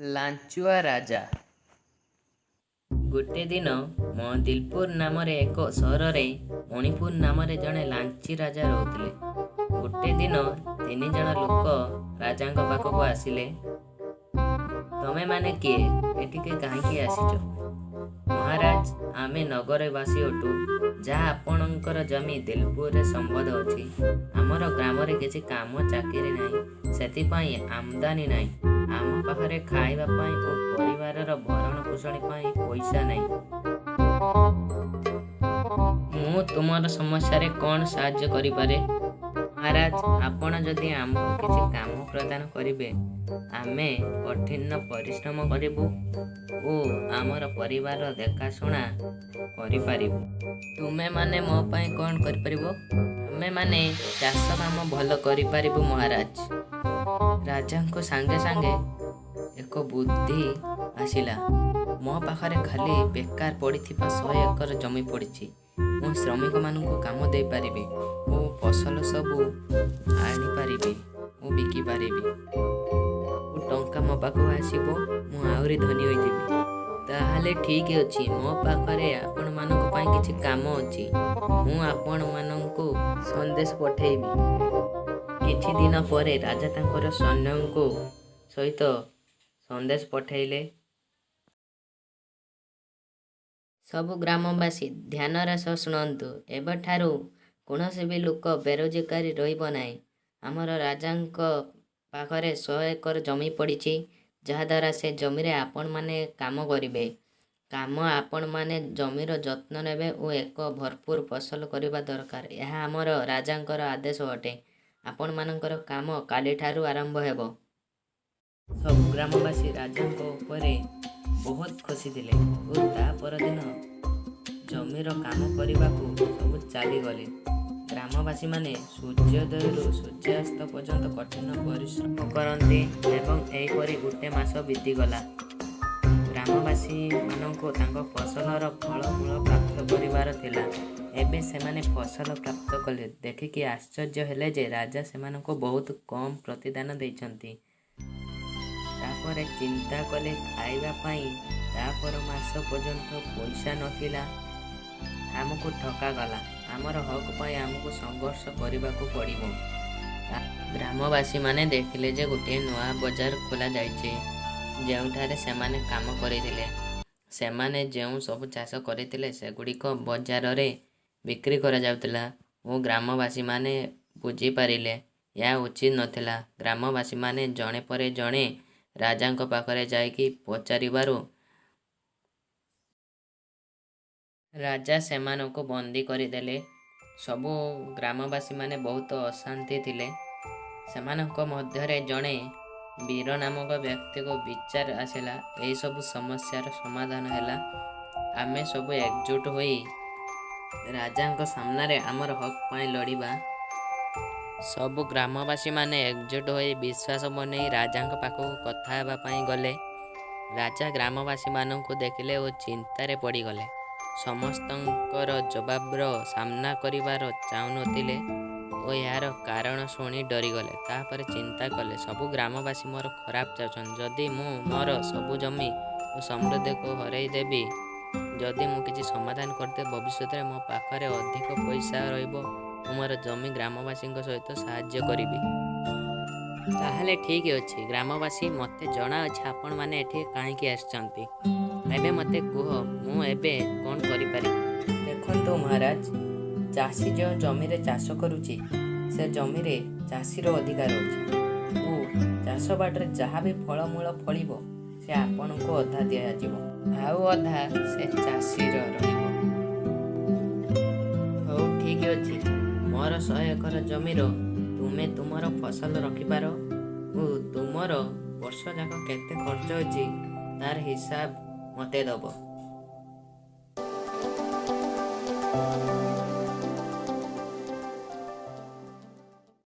ଲାଞ୍ଚୁଆ ରାଜା। ଗୋଟେ ଦିନ ଦିଲପୁର ନାମରେ ଏକ ସହରରେ ମଣିପୁର ନାମରେ ଜଣେ ଲାଞ୍ଚି ରାଜା ରହୁଥିଲେ। ଗୋଟେ ଦିନ 3 ଜଣ ଲୋକ ରାଜାଙ୍କ ପାଖକୁ ଆସିଲେ। ତମେମାନେ କିଏ? ଏଠିକି କାହିଁକି ଆସିଛ? ମହାରାଜ, ଆମେ ନଗରବାସୀ ଅଟୁ, ଯାହା ଆପଣଙ୍କର ଜମି ଦିଲପୁରରେ ସମ୍ବନ୍ଧ ଅଛି। ଆମର ଗ୍ରାମରେ କିଛି କାମ ଚାକିରି ନାହିଁ, ସେଥିପାଇଁ ଆମଦାନୀ ନାହିଁ। ଆମ ପାଖରେ ଖାଇବା ପାଇଁ ଓ ପରିବାରର ଭରଣ ପୋଷଣ ପାଇଁ ପଇସା ନାହିଁ। ମୁଁ ତୁମର ସମସ୍ୟାରେ କ'ଣ ସାହାଯ୍ୟ କରିପାରେ? ମହାରାଜ, ଆପଣ ଯଦି ଆମକୁ କିଛି କାମ ପ୍ରଦାନ କରିବେ, ଆମେ କଠିନ ପରିଶ୍ରମ କରିବୁ ଓ ଆମର ପରିବାର ଦେଖାଶୁଣା କରିପାରିବୁ। ତୁମେମାନେ ମୋ ପାଇଁ କ'ଣ କରିପାରିବ? ଆମେମାନେ ଚାଷ କାମ ଭଲ କରିପାରିବୁ ମହାରାଜ। ରାଜାଙ୍କ ସାଙ୍ଗେ ସାଙ୍ଗେ ଏକ ବୁଦ୍ଧି ଆସିଲା। ମୋ ପାଖରେ ଖାଲି ବେକାର ପଡ଼ିଥିବା 100 ଏକର ଜମି ପଡ଼ିଛି। ମୁଁ ଶ୍ରମିକମାନଙ୍କୁ କାମ ଦେଇପାରିବି ଓ ଫସଲ ସବୁ ଆଣିପାରିବି ଓ ବିକିପାରିବି ଓ ଟଙ୍କା ମୋ ପାଖକୁ ଆସିବ, ମୁଁ ଆହୁରି ଧନୀ ହୋଇଯିବି। ତାହେଲେ ଠିକ୍ ଅଛି, ମୋ ପାଖରେ ଆପଣମାନଙ୍କ ପାଇଁ କିଛି କାମ ଅଛି। ମୁଁ ଆପଣମାନଙ୍କୁ ସନ୍ଦେଶ ପଠାଇବି। କିଛି ଦିନ ପରେ ରାଜା ତାଙ୍କର ସୈନ୍ୟଙ୍କ ସହିତ ସନ୍ଦେଶ ପଠାଇଲେ। ସବୁ ଗ୍ରାମବାସୀ ଧ୍ୟାନର ସହ ଶୁଣନ୍ତୁ। ଏବେଠାରୁ କୌଣସି ବି ଲୋକ ବେରୋଜଗାରୀ ରହିବ ନାହିଁ। ଆମର ରାଜାଙ୍କ ପାଖରେ 100 ଏକର ଜମି ପଡ଼ିଛି, ଯାହାଦ୍ୱାରା ସେ ଜମିରେ ଆପଣମାନେ କାମ କରିବେ। ଆପଣମାନେ ଜମିର ଯତ୍ନ ନେବେ ଓ ଏକ ଭରପୁର ଫସଲ କରିବା ଦରକାର। ଏହା ଆମର ରାଜାଙ୍କର ଆଦେଶ ଅଟେ। ଆପଣମାନଙ୍କର କାମ କାଲିଠାରୁ ଆରମ୍ଭ ହେବ। ସବୁ ଗ୍ରାମବାସୀ ରାଜାଙ୍କ ଉପରେ ବହୁତ ଖୁସି ଥିଲେ ଓ ତା ପରଦିନ ଜମିର କାମ କରିବାକୁ ସବୁ ଚାଲିଗଲେ। ଗ୍ରାମବାସୀମାନେ ସୂର୍ଯ୍ୟୋଦୟରୁ ସୂର୍ଯ୍ୟାସ୍ତ ପର୍ଯ୍ୟନ୍ତ କଠିନ ପରିଶ୍ରମ କରନ୍ତି ଏବଂ ଏହିପରି ଗୋଟେ ମାସ ବିତିଗଲା। ଗ୍ରାମବାସୀମାନଙ୍କୁ ତାଙ୍କ ଫସଲର ଫଳମୂଳ ପ୍ରାପ୍ତ କରିବାର ଥିଲା। ଏବେ ସେମାନେ ଫସଲ ପ୍ରାପ୍ତ କଲେ। ଦେଖିକି ଆଶ୍ଚର୍ଯ୍ୟ ହେଲେ ଯେ ରାଜା ସେମାନଙ୍କୁ ବହୁତ କମ୍ ପ୍ରତିଦାନ ଦେଇଛନ୍ତି। ତାପରେ ଚିନ୍ତା କଲେ, ଖାଇବା ପାଇଁ ତାପର ମାସ ପର୍ଯ୍ୟନ୍ତ ପଇସା ନଥିଲା। ଆମକୁ ଠକାଗଲା। ଆମର ହକ୍ ପାଇଁ ଆମକୁ ସଂଘର୍ଷ କରିବାକୁ ପଡ଼ିବ। ଗ୍ରାମବାସୀମାନେ ଦେଖିଲେ ଯେ ଗୋଟିଏ ନୂଆ ବଜାର ଖୋଲାଯାଇଛି, ଯେଉଁଠାରେ ସେମାନେ କାମ କରିଥିଲେ। ସେମାନେ ଯେଉଁ ସବୁ ଚାଷ କରିଥିଲେ ସେଗୁଡ଼ିକ ବଜାରରେ ବିକ୍ରି କରାଯାଉଥିଲା ଓ ଗ୍ରାମବାସୀମାନେ ବୁଝିପାରିଲେ ଏହା ଉଚିତ ନଥିଲା। ଗ୍ରାମବାସୀମାନେ ଜଣେ ପରେ ଜଣେ ରାଜାଙ୍କ ପାଖରେ ଯାଇକି ପଚାରିବାରୁ ରାଜା ସେମାନଙ୍କୁ ବନ୍ଦୀ କରିଦେଲେ। ସବୁ ଗ୍ରାମବାସୀମାନେ ବହୁତ ଅଶାନ୍ତି ଥିଲେ। ସେମାନଙ୍କ ମଧ୍ୟରେ ଜଣେ ବୀର ନାମକ ବ୍ୟକ୍ତିକୁ ବିଚାର ଆସିଲା। ଏହିସବୁ ସମସ୍ୟାର ସମାଧାନ ହେଲା। ଆମେ ସବୁ ଏକଜୁଟ ହୋଇ ରାଜାଙ୍କ ସାମ୍ନାରେ ଆମର ହକ୍ ପାଇଁ ଲଢ଼ିବା। ସବୁ ଗ୍ରାମବାସୀମାନେ ଏକଜୁଟ ହୋଇ ବିଶ୍ୱାସ ବନେଇ ରାଜାଙ୍କ ପାଖକୁ କଥା ହେବା ପାଇଁ ଗଲେ। ରାଜା ଗ୍ରାମବାସୀମାନଙ୍କୁ ଦେଖିଲେ ଓ ଚିନ୍ତାରେ ପଡ଼ିଗଲେ। ସମସ୍ତଙ୍କର ଜବାବର ସାମ୍ନା କରିବାକୁ ଚାହୁଁନଥିଲେ ଓ ଏହାର କାରଣ ଶୁଣି ଡରିଗଲେ। ତାପରେ ଚିନ୍ତା କଲେ, ସବୁ ଗ୍ରାମବାସୀ ମୋର ଖରାପ ଚାହୁଁଛନ୍ତି। ଯଦି ମୁଁ ମୋର ସବୁ ଜମି ଓ ସମୃଦ୍ଧିକୁ ହରାଇ ଦେବି, ଯଦି ମୁଁ କିଛି ସମାଧାନ କରିଦେବି, ଭବିଷ୍ୟତରେ ମୋ ପାଖରେ ଅଧିକ ପଇସା ରହିବ। ମୁଁ ମୋର ଜମି ଗ୍ରାମବାସୀଙ୍କ ସହିତ ସାହାଯ୍ୟ କରିବି। ତାହେଲେ ଠିକ୍ ଅଛି ଗ୍ରାମବାସୀ, ମୋତେ ଜଣାଅଛି ଆପଣମାନେ ଏଠି କାହିଁକି ଆସିଛନ୍ତି। ଏବେ ମୋତେ କୁହ, ମୁଁ ଏବେ କ'ଣ କରିପାରିବି? ଦେଖନ୍ତୁ ମହାରାଜ, ଚାଷୀ ଯେଉଁ ଜମିରେ ଚାଷ କରୁଛି, ସେ ଜମିରେ ଚାଷୀର ଅଧିକାର ଅଛି ଓ ଚାଷ ବାଟରେ ଯାହା ବି ଫଳମୂଳ ଫଳିବ ସେ ଆପଣଙ୍କୁ ଅଧା ଦିଆଯିବ, ଆଉ ଅଧା ସେ ଚାଷୀର ରହିବ। ହଉ ଠିକ୍ ଅଛି, ମୋର 100 ଏକର ଜମିର ତୁମେ ତୁମର ଫସଲ ରଖିପାର ଓ ତୁମର ବର୍ଷ ଯାକ କେତେ ଖର୍ଚ୍ଚ ହୋଇଛି ତାର ହିସାବ ମୋତେ ଦେବ।